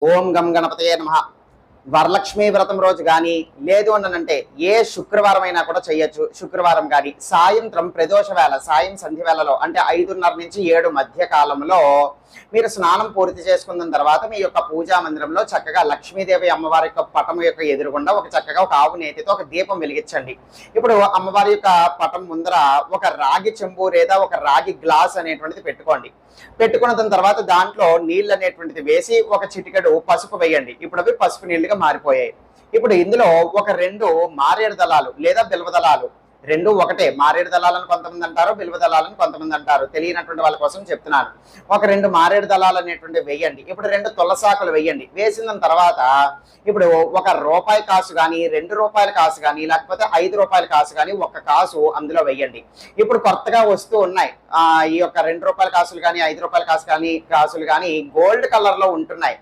ఓం గం గణపతయే నమః. వరలక్ష్మీ వ్రతం రోజు కానీ లేదు అనంటే ఏ శుక్రవారం అయినా కూడా చేయొచ్చు. శుక్రవారం కానీ సాయంత్రం ప్రదోష వేళ, సాయం సంధ్య వేళలో అంటే 5:30 నుంచి 7 మధ్య కాలంలో మీరు స్నానం పూర్తి చేసుకున్న తర్వాత మీ యొక్క పూజా మందిరంలో చక్కగా లక్ష్మీదేవి అమ్మవారి యొక్క పటం యొక్క ఎదురుగుండా చక్కగా ఒక ఆవు నేతితో ఒక దీపం వెలిగించండి. ఇప్పుడు అమ్మవారి యొక్క పటం ముందర ఒక రాగి చెంబు లేదా ఒక రాగి గ్లాస్ అనేటువంటిది పెట్టుకోండి. పెట్టుకున్న తర్వాత దాంట్లో నీళ్ళు అనేటువంటిది వేసి ఒక చిటికెడు పసుపు వేయండి. ఇప్పుడు అవి పసుపు నీళ్ళుగా మారిపోయాయి. ఇప్పుడు ఇందులో ఒక 2 మారేడు దళాలు లేదా బిల్వ దళాలు, రెండు ఒకటే. మారేడు దళాలని కొంతమంది అంటారు, బిల్వ దళాలని కొంతమంది అంటారు. తెలియనటువంటి వాళ్ళ కోసం చెప్తున్నాను. ఒక 2 మారేడు దళాలు అనేటువంటి వేయండి. ఇప్పుడు 2 తులసాకులు వేయండి. వేసిన తర్వాత ఇప్పుడు ఒక రూపాయి కాసు కానీ, 2 రూపాయల కాసు కానీ, లేకపోతే 5 రూపాయల కాసు కానీ, ఒక కాసు అందులో వేయండి. ఇప్పుడు కొత్తగా వస్తూ ఉన్నాయి ఈ యొక్క 2 రూపాయల కాసులు కానీ, 5 రూపాయల కాసులు కానీ గోల్డ్ కలర్ లో ఉంటున్నాయి.